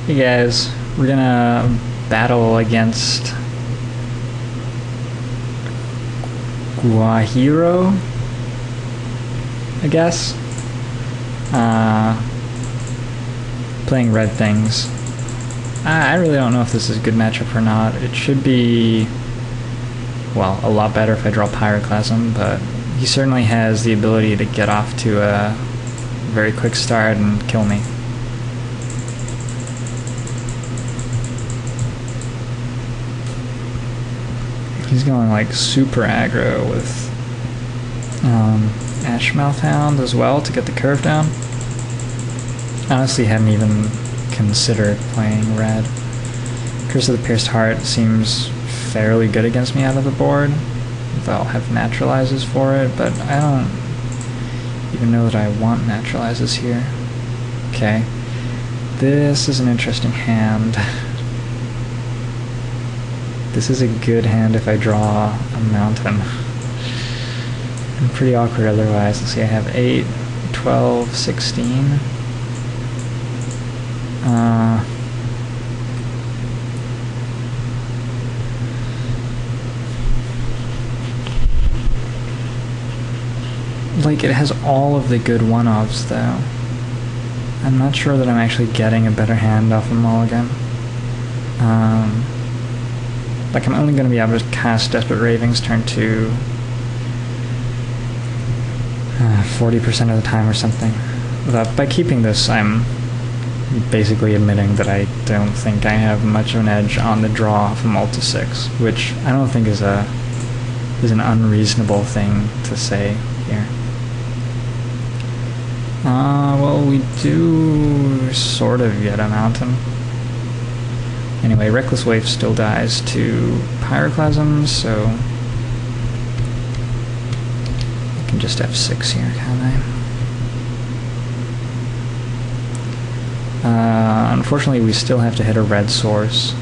Hey guys, we're gonna battle against Guajiro, I guess. Playing red things. I really don't know if this is a good matchup or not. It should be, well, a lot better if I draw Pyroclasm, but he certainly has the ability to get off to a very quick start and kill me. He's going like super aggro with Ashmouth Hound as well to get the curve down. Honestly, hadn't even considered playing red. Curse of the Pierced Heart seems fairly good against me out of the board. They'll have naturalizes for it, but I don't even know that I want naturalizes here. Okay. This is an interesting hand. This is a good hand if I draw a mountain. I'm pretty awkward otherwise. Let's see, I have 8, 12, 16. Like, it has all of the good one-offs, though. I'm not sure that I'm actually getting a better hand off a mulligan. Like, I'm only going to be able to cast Desperate Ravings turn 2 40% of the time or something. But by keeping this, I'm basically admitting that I don't think I have much of an edge on the draw from ult to 6, which I don't think is an unreasonable thing to say here. Well, we do sort of get a mountain. Anyway, Reckless Wave still dies to Pyroclasm, so I can just F6 here, can't I? Unfortunately, we still have to hit a red source,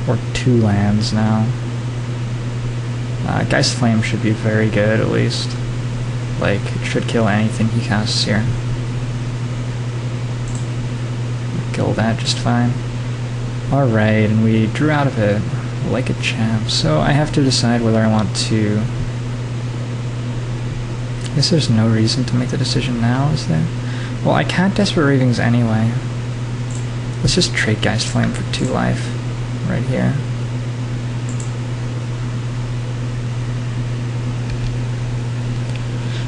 or 2 lands now. Geist Flame should be very good, at least. Like, it should kill anything he casts here. Kill that just fine. Alright, and we drew out of it like a champ, so I have to decide whether I want to... I guess there's no reason to make the decision now, is there? Well, I can't Desperate Ravings anyway. Let's just trade Geist Flame for 2 life, right here.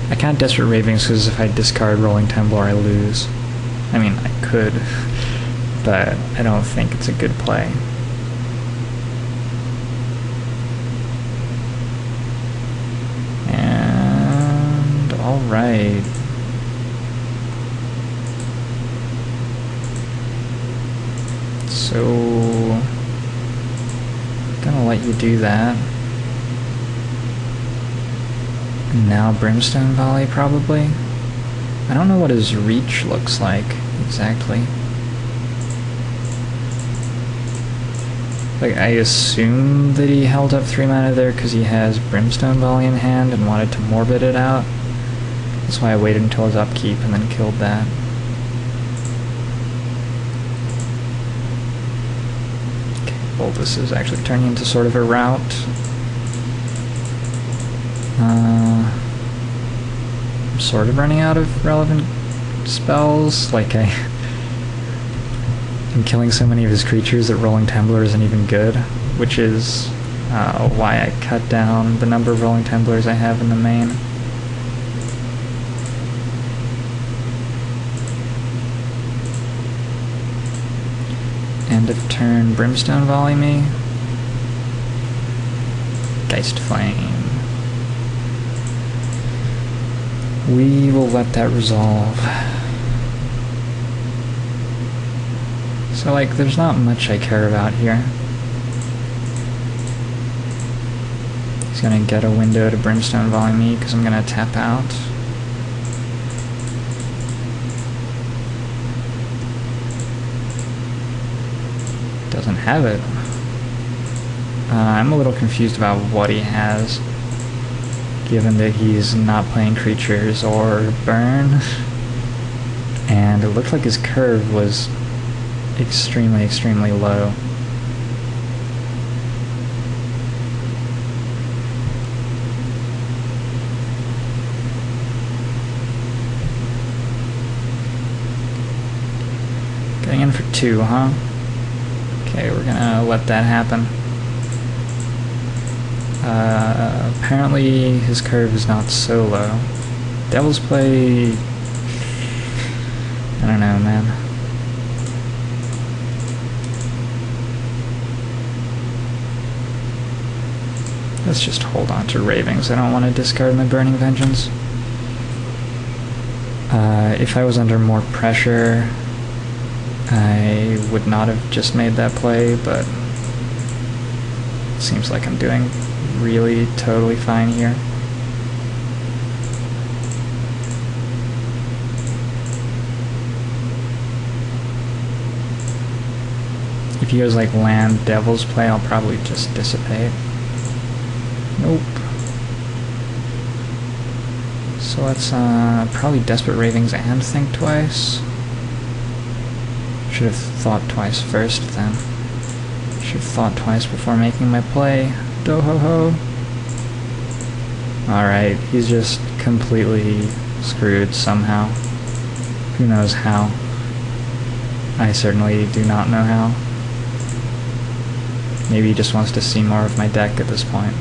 I can't Desperate Ravings because if I discard Rolling Temblor, I lose. I mean, I could, but I don't think it's a good play. And alright. So, gonna let you do that. Now Brimstone Volley, probably. I don't know what his reach looks like, exactly. Like, I assume that he held up 3 mana there because he has Brimstone Volley in hand and wanted to Morbid it out. That's why I waited until his upkeep and then killed that. Okay, well, this is actually turning into sort of a rout. I'm sort of running out of relevant spells. Like, I'm killing so many of his creatures that Rolling Temblor isn't even good, which is why I cut down the number of Rolling Temblors I have in the main. End of turn, Brimstone Volley me. Geist Flame. We will let that resolve. So, like, there's not much I care about here. He's gonna get a window to Brimstone Volley me because I'm gonna tap out. Doesn't have it. I'm a little confused about what he has, given that he's not playing creatures or burn. And it looked like his curve was extremely, extremely low. Getting in for 2, huh? Okay, we're gonna let that happen. Apparently his curve is not so low. Devil's play... I don't know, man. Let's just hold on to Ravings. I don't want to discard my Burning Vengeance. If I was under more pressure, I would not have just made that play, but it seems like I'm doing really totally fine here. If he goes like land Devil's play, I'll probably just dissipate. Nope. So let's probably Desperate Ravings and think twice. Should have thought twice first then. Should have thought twice before making my play. Do-ho-ho. Alright, he's just completely screwed somehow. Who knows how? I certainly do not know how. Maybe he just wants to see more of my deck at this point.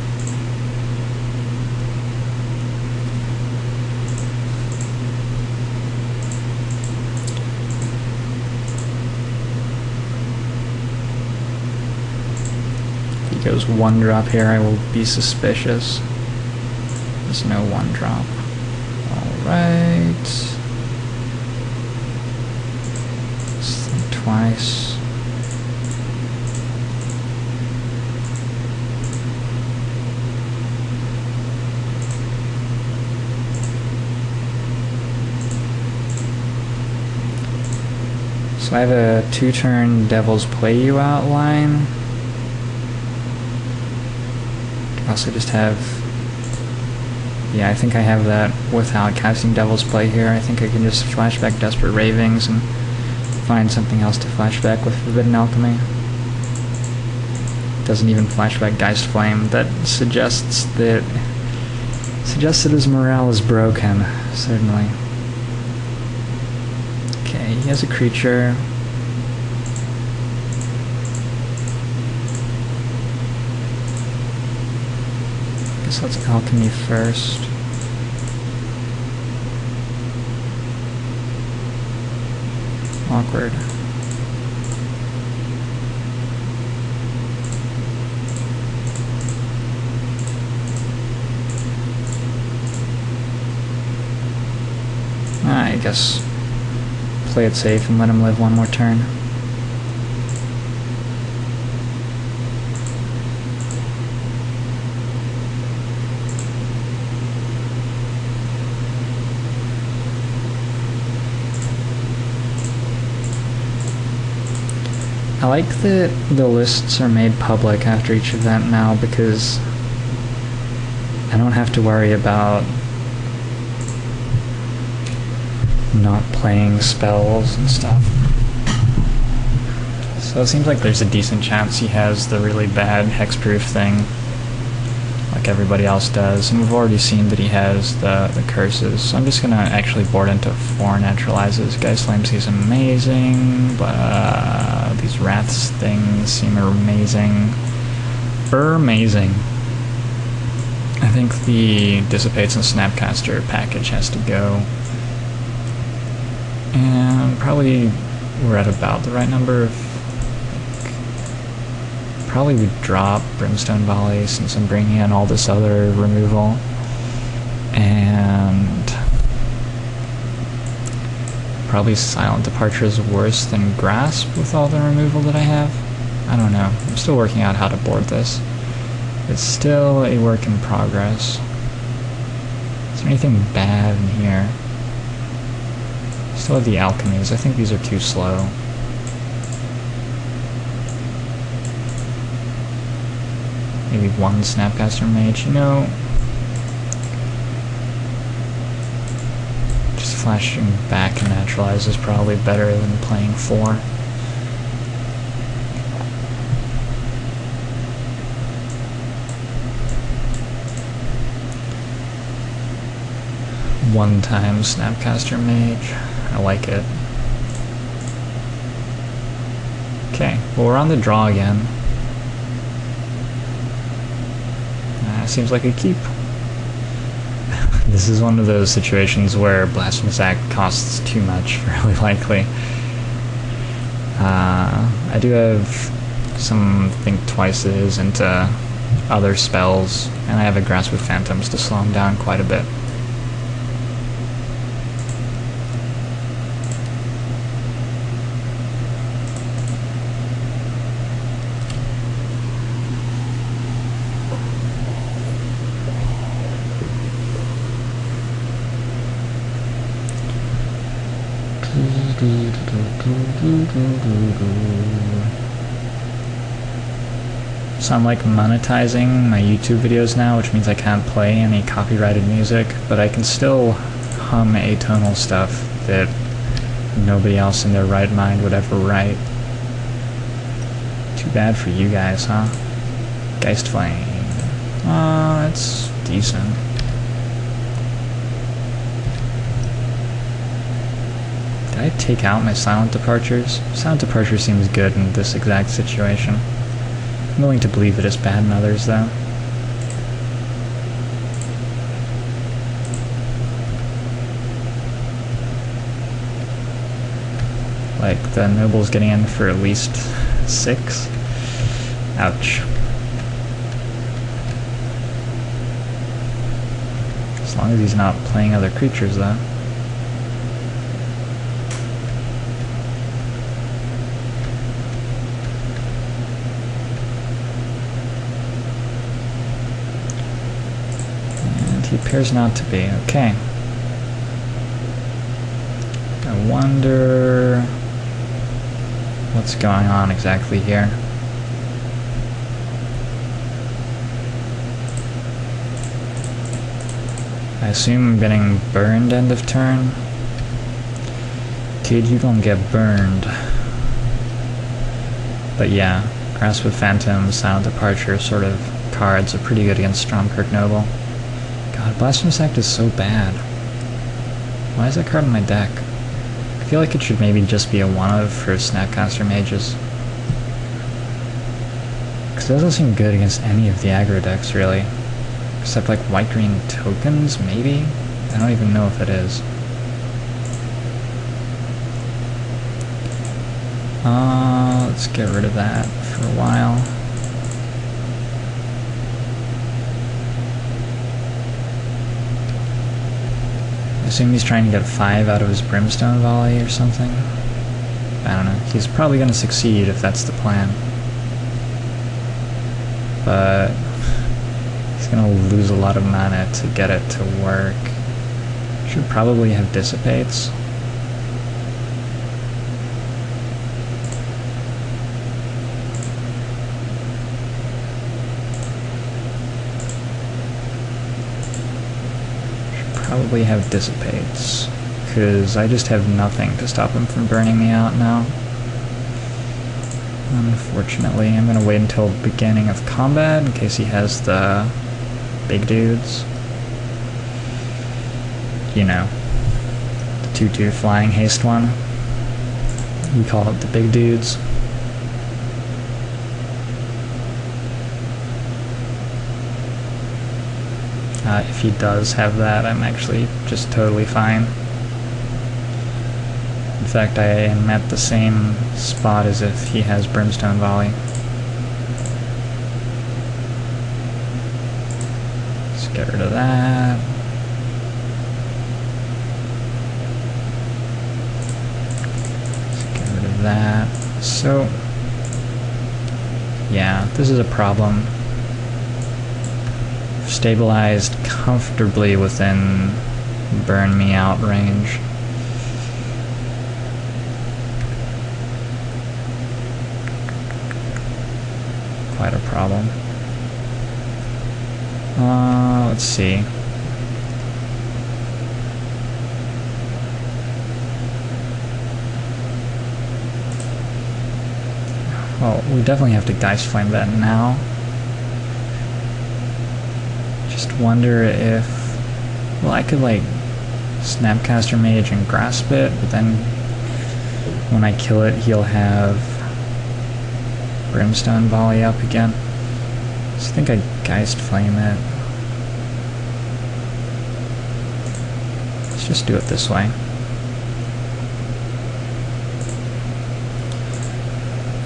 If he goes 1-drop here, I will be suspicious. There's no 1-drop. Alright. Let's think twice. So I have a 2-turn Devil's Play You Out line. I also just have... Yeah, I think I have that without casting Devil's Play here. I think I can just flashback Desperate Ravings and find something else to flashback with Forbidden Alchemy. Doesn't even flashback Geist Flame. That suggests that his morale is broken, certainly. Okay, he has a creature. Guess let's Alchemy first. Awkward. I guess play it safe and let him live one more turn. I like that the lists are made public after each event now, because I don't have to worry about not playing spells and stuff. So it seems like there's a decent chance he has the really bad hexproof thing, like everybody else does, and we've already seen that he has the curses. So I'm just gonna actually board into 4 naturalizes. Geist Flame seems amazing, but these Wraths things seem amazing. Amazing. I think the Dissipates and Snapcaster package has to go. And probably we're at about the right number of... Probably we drop Brimstone Volley since I'm bringing in all this other removal. And probably Silent Departure is worse than Grasp with all the removal that I have. I don't know. I'm still working out how to board this. It's still a work in progress. Is there anything bad in here? Still have the Alchemies. I think these are too slow. Maybe 1 Snapcaster Mage. You know, just flashing back and naturalize is probably better than playing 4. one-time Snapcaster Mage. I like it. Okay, well we're on the draw again. Seems like a keep. This is one of those situations where Blasphemous Act costs too much, really likely. I do have some Think Twices into other spells, and I have a Grasp with Phantoms to slow him down quite a bit. So I'm like monetizing my YouTube videos now, which means I can't play any copyrighted music, but I can still hum atonal stuff that nobody else in their right mind would ever write. Too bad for you guys, huh? Geist Flame. It's decent. Did I take out my Silent Departures? Silent Departure seems good in this exact situation. I'm willing to believe it is bad in others, though. Like, the Noble's getting in for at least 6? Ouch. As long as he's not playing other creatures, though. He appears not to be. Okay. I wonder what's going on exactly here. I assume I'm getting burned end of turn. Dude, you gonna get burned. But yeah, Grasp with Phantoms, Silent Departure sort of cards are pretty good against Stromkirk Noble. God, Blasphemous Act is so bad. Why is that card in my deck? I feel like it should maybe just be a one-of for Snapcaster Mages. Because it doesn't seem good against any of the aggro decks, really. Except like white-green tokens, maybe? I don't even know if it is. Let's get rid of that for a while. I assume he's trying to get 5 out of his Brimstone Volley or something. I don't know. He's probably going to succeed if that's the plan. But he's going to lose a lot of mana to get it to work. Should probably have Dissipates. Probably have Dissipates, because I just have nothing to stop him from burning me out now. Unfortunately, I'm going to wait until the beginning of combat in case he has the big dudes. You know, the 2/2 flying haste one. We call it the big dudes. If he does have that, I'm actually just totally fine. In fact, I am at the same spot as if he has Brimstone Volley. Let's get rid of that. Let's get rid of that. So, yeah, this is a problem. Stabilized comfortably within burn me out range. Quite a problem. Let's see. Well, we definitely have to Geist Flame that now. Just wonder if... Well, I could, like, Snapcaster Mage and Grasp it, but then when I kill it, he'll have Brimstone Volley up again. So I think I Geist Flame it. Let's just do it this way.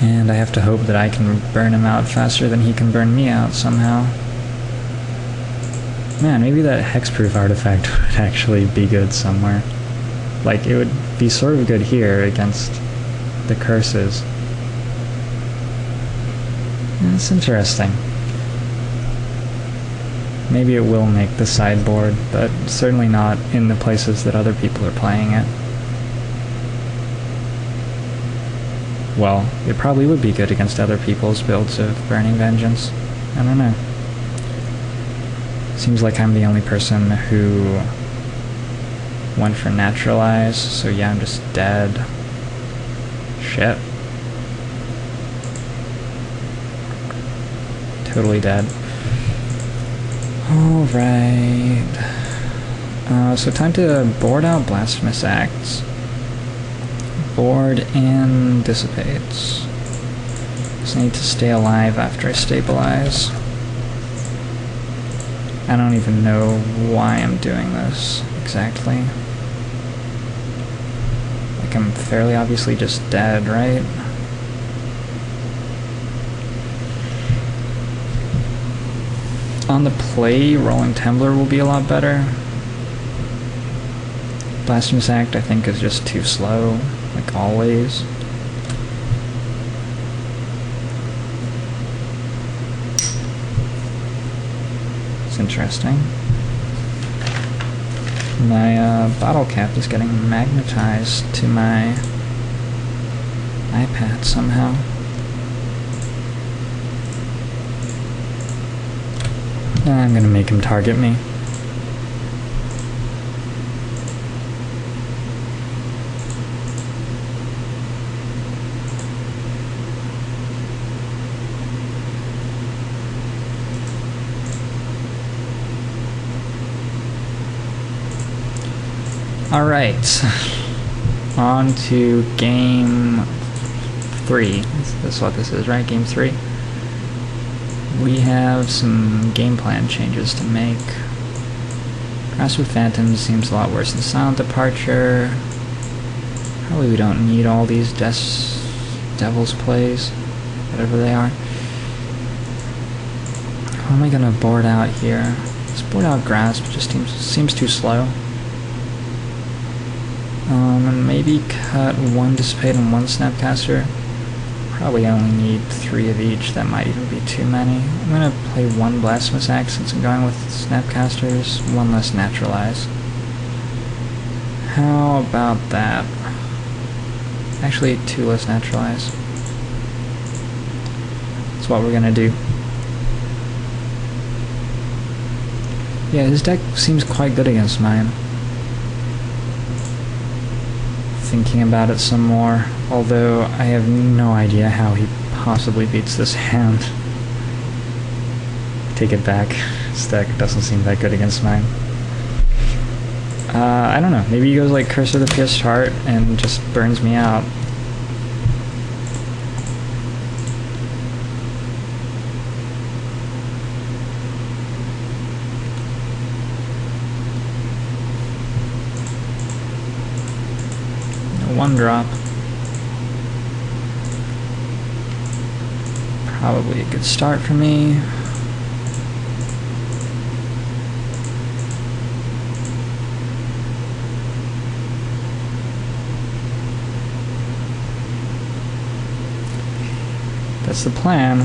And I have to hope that I can burn him out faster than he can burn me out somehow. Man, maybe that hexproof artifact would actually be good somewhere. Like, it would be sort of good here against the curses. It's interesting. Maybe it will make the sideboard, but certainly not in the places that other people are playing it. Well, it probably would be good against other people's builds of Burning Vengeance. I don't know. Seems like I'm the only person who went for Naturalize, so yeah, I'm just dead. Shit. Totally dead. Alright. So time to board out Blasphemous Acts. Board and dissipates. Just need to stay alive after I stabilize. I don't even know why I'm doing this exactly. Like, I'm fairly obviously just dead, right? On the play, Rolling Tembler will be a lot better. Blasphemous Act, I think, is just too slow, like always. It's interesting. My bottle cap is getting magnetized to my iPad somehow. I'm gonna make him target me. Alright, on to game 3. That's what this is, right? Game 3. We have some game plan changes to make. Grasp with Phantoms seems a lot worse than Silent Departure. Probably we don't need all these Devil's plays, whatever they are. How am I gonna board out here? Let's board out Grasp, it just seems too slow. And maybe cut 1 Dissipate and 1 Snapcaster. Probably only need 3 of each, that might even be too many. I'm gonna play 1 Blasphemous Act since I'm going with Snapcasters, 1 less Naturalize. How about that? Actually, 2 less Naturalize. That's what we're gonna do. Yeah, his deck seems quite good against mine. Thinking about it some more, although I have no idea how he possibly beats this hand. Take it back. This deck doesn't seem that good against mine. I don't know. Maybe he goes like Curse of the Pierced Heart and just burns me out. One drop. Probably a good start for me. That's the plan.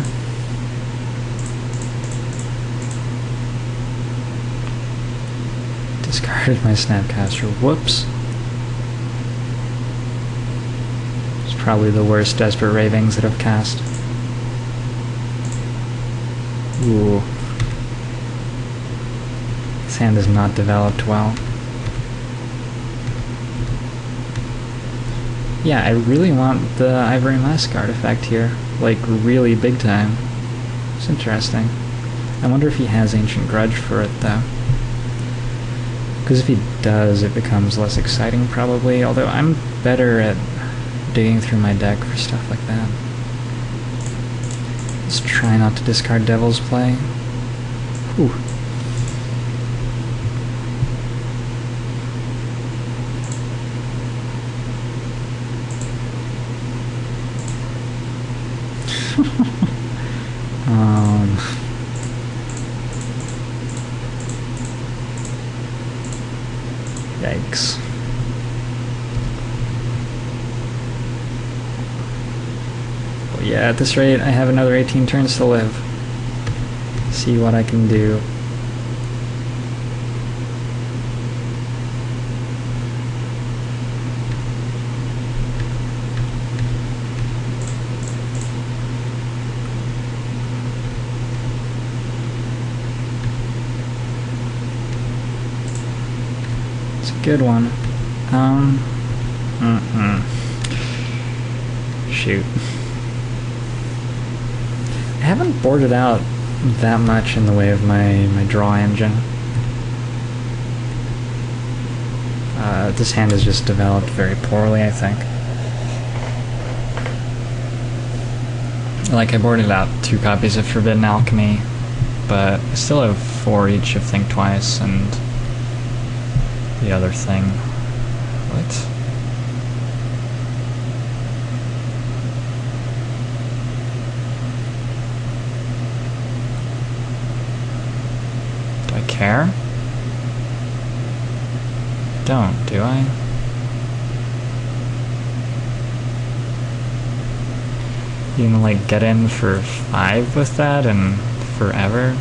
Discarded my Snapcaster. Whoops. Probably the worst Desperate Ravings that I've cast. Ooh. This hand is not developed well. Yeah, I really want the Ivory Mask artifact here. Like, really big time. It's interesting. I wonder if he has Ancient Grudge for it, though. Because if he does, it becomes less exciting probably, although I'm better at digging through my deck for stuff like that. Let's try not to discard Devil's Play. Whew. Yikes. Well, yeah, at this rate, I have another 18 turns to live. See what I can do. Good one. Shoot. I haven't boarded out that much in the way of my draw engine. This hand has just developed very poorly, I think. Like, I boarded out 2 copies of Forbidden Alchemy, but I still have 4 each of Think Twice and the other thing. What? Do I care? Don't, do I? You can, like, get in for 5 with that and forever?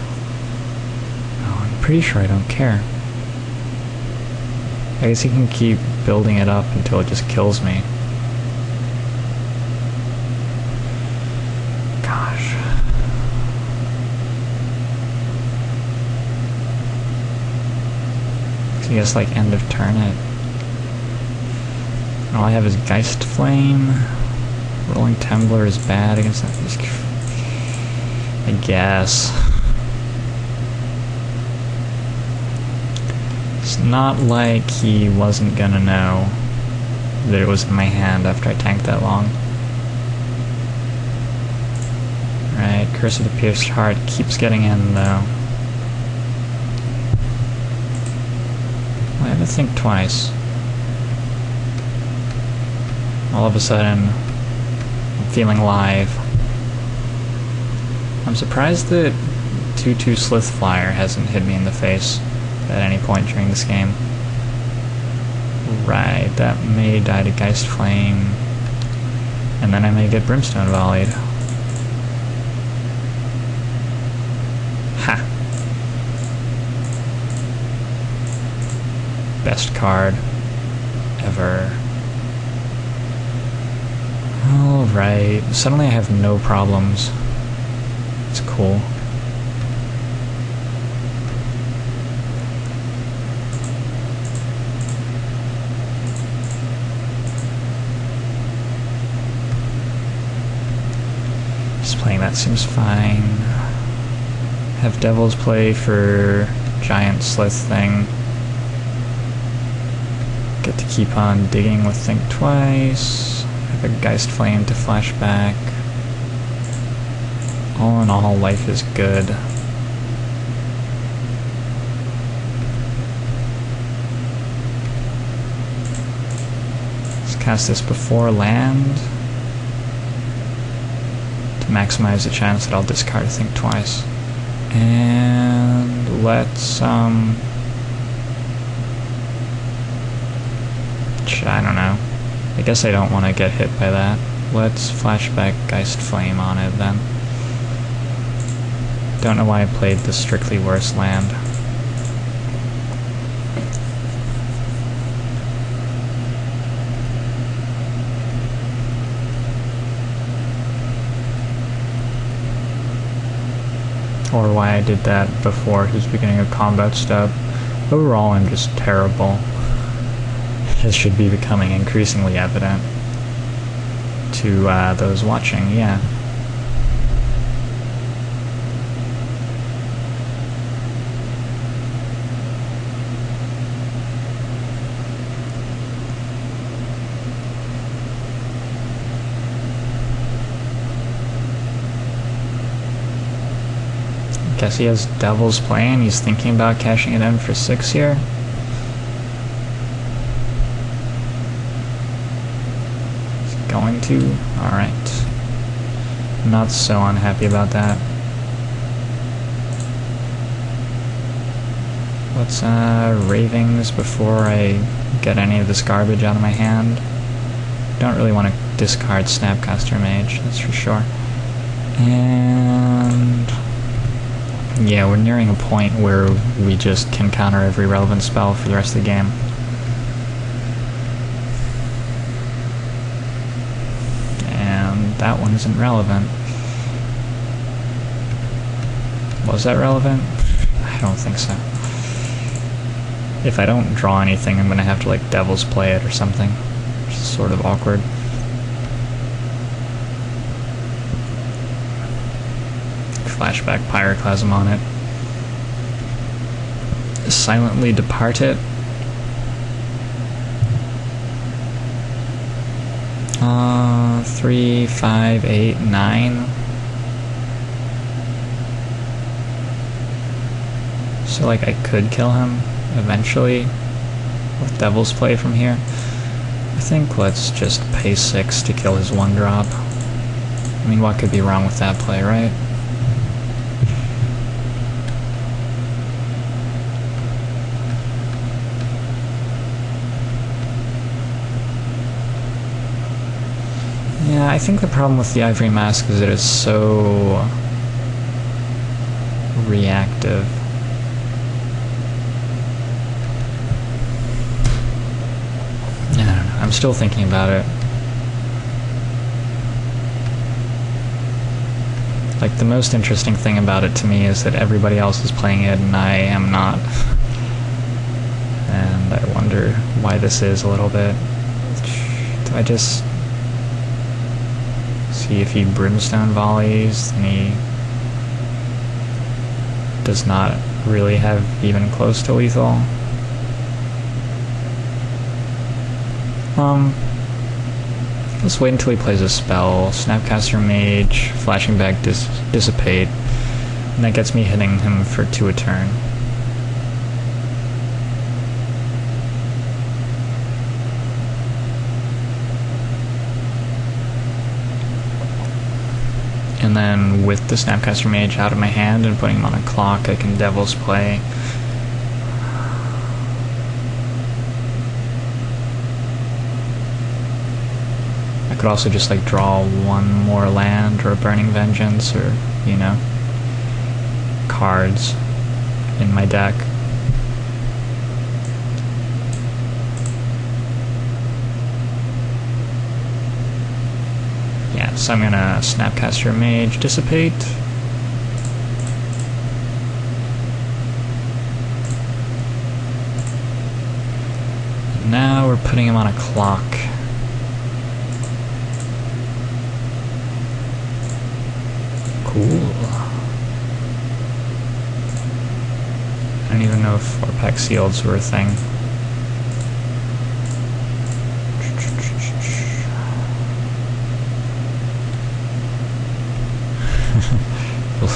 Oh, I'm pretty sure I don't care. I guess you can keep building it up until it just kills me. Gosh. So I guess, like, end of turn it. All I have is Geist Flame. Rolling Tumbler is bad against that. I guess. It's not like he wasn't gonna know that it was in my hand after I tanked that long. Right, Curse of the Pierced Heart keeps getting in, though. I have to think twice. All of a sudden, I'm feeling alive. I'm surprised that 2/2 Slith Flyer hasn't hit me in the face at any point during this game. Right, that may die to Geist Flame, and then I may get Brimstone volleyed. Ha! Best card ever. Alright, suddenly I have no problems. It's cool. Playing that seems fine. Have Devil's Play for giant Slith thing. Get to keep on digging with Think Twice. Have a Geist Flame to flash back. All in all, life is good. Let's cast this before land to maximize the chance that I'll discard Think Twice. And let's, I don't know. I guess I don't want to get hit by that. Let's flashback Geist Flame on it then. Don't know why I played the strictly worse land. Or why I did that before his beginning of combat step. Overall, I'm just terrible. This should be becoming increasingly evident to those watching, yeah. Guess he has Devil's Play and he's thinking about cashing it in for 6 here. He's going to? Alright. Not so unhappy about that. Let's Ravings before I get any of this garbage out of my hand. Don't really want to discard Snapcaster Mage, that's for sure. And yeah, we're nearing a point where we just can counter every relevant spell for the rest of the game. And that one isn't relevant. Was that relevant? I don't think so. If I don't draw anything, I'm gonna have to like Devil's Play it or something, which is sort of awkward. Flashback Pyroclasm on it. Silently depart it. 3, 5, 8, 9. So like I could kill him eventually with Devil's Play from here. I think let's just pay 6 to kill his 1-drop. I mean, what could be wrong with that play, right? Yeah, I think the problem with the Ivory Mask is that it's so reactive. I don't know, I'm still thinking about it. Like, the most interesting thing about it to me is that everybody else is playing it and I am not. And I wonder why this is a little bit. Do I just see if he Brimstone volleys, and he does not really have even close to lethal? Let's wait until he plays a spell. Snapcaster Mage, Flashing Back Dissipate, and that gets me hitting him for 2 a turn. And then with the Snapcaster Mage out of my hand and putting him on a clock, I can Devil's Play. I could also just like draw 1 more land or a Burning Vengeance or, you know, cards in my deck. So I'm gonna Snapcaster Mage, Dissipate. Now we're putting him on a clock. Cool. I don't even know if 4-pack seals were a thing.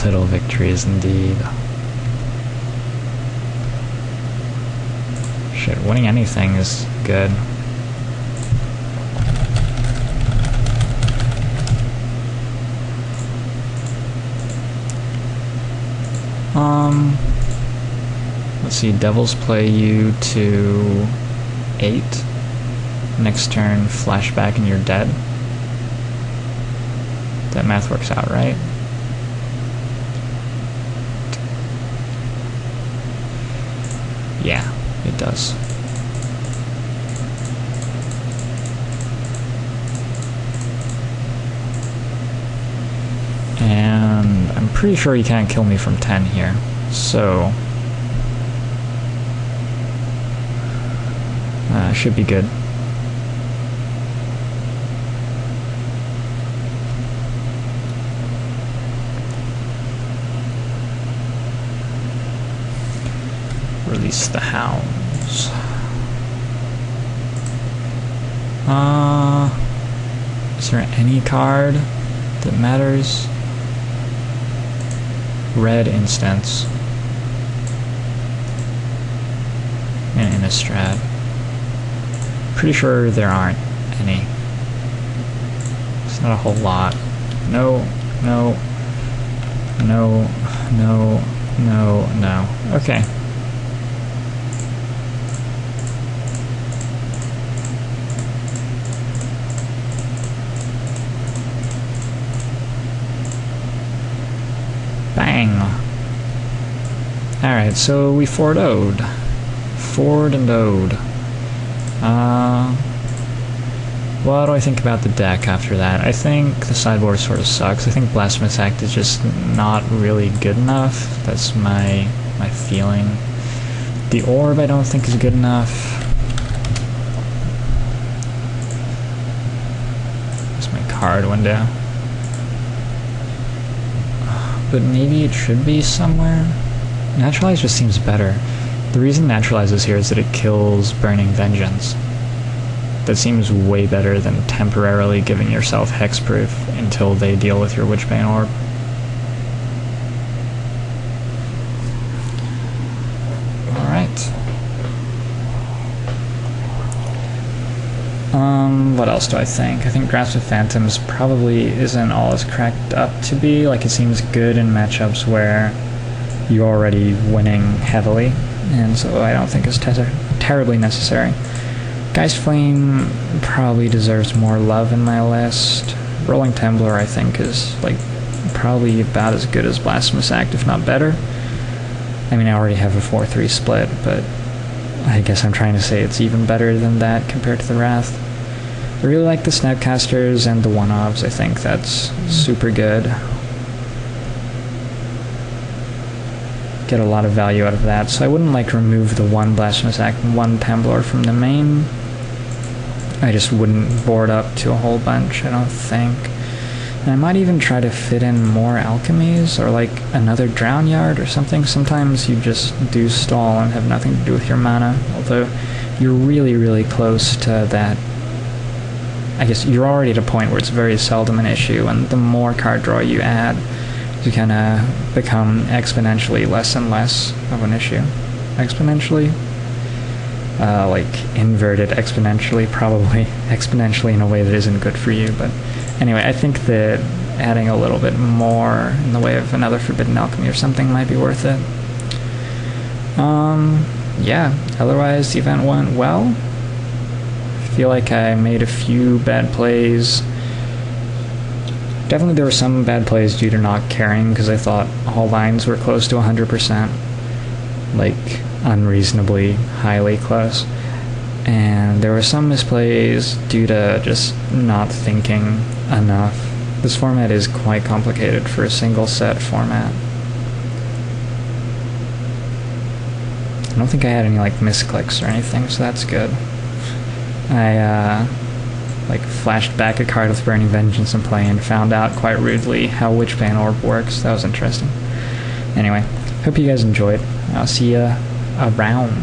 Little victories indeed. Shit, winning anything is good. Let's see, Devil's Play you to 8. Next turn, flashback and you're dead. That math works out, right? Yeah, it does. And I'm pretty sure he can't kill me from 10 here, so should be good. Release the hounds. Is there any card that matters? red instants in Innistrad. Pretty sure there aren't any. It's not a whole lot. No, no, no, no, no, no. Okay. Bang. Alright, so we Ford-O'd. Ford and O'd. What do I think about the deck after that? I think the sideboard sort of sucks. I think Blasphemous Act is just not really good enough. That's my feeling. The Orb I don't think is good enough. That's my card window. But maybe it should be somewhere. Naturalize just seems better. The reason Naturalize is here is that it kills Burning Vengeance. That seems way better than temporarily giving yourself hexproof until they deal with your Witchbane Orb. Alright. What else do I think? I think Grasp of Phantoms probably isn't all it's cracked up to be. Like, it seems good in matchups where you're already winning heavily, and so I don't think it's terribly necessary. Geist Flame probably deserves more love in my list. Rolling Tumbler I think is like probably about as good as Blasphemous Act, if not better. I mean, I already have a 4-3 split, but I guess I'm trying to say it's even better than that compared to the Wrath. I really like the Snapcasters and the one-offs. I think that's super good. Get a lot of value out of that, so I wouldn't like remove the one Blasphemous Act and one Temblor from the main. I just wouldn't board up to a whole bunch, I don't think. And I might even try to fit in more alchemies, or like another Drown Yard or something. Sometimes you just do stall and have nothing to do with your mana, although you're really, really close to that. I guess you're already at a point where it's very seldom an issue, and the more card draw you add, you kind of become exponentially less and less of an issue. Exponentially? Like inverted exponentially, probably. Exponentially in a way that isn't good for you, but anyway, I think that adding a little bit more in the way of another Forbidden Alchemy or something might be worth it. Yeah, otherwise the event went well. I feel like I made a few bad plays. Definitely there were some bad plays due to not caring, because I thought all lines were close to 100%. Like, unreasonably highly close. And there were some misplays due to just not thinking enough. This format is quite complicated for a single set format. I don't think I had any like misclicks or anything, so that's good. I like flashed back a card with Burning Vengeance in play and found out quite rudely how Witchbane Orb works. That was interesting. Anyway, hope you guys enjoyed. I'll see ya around.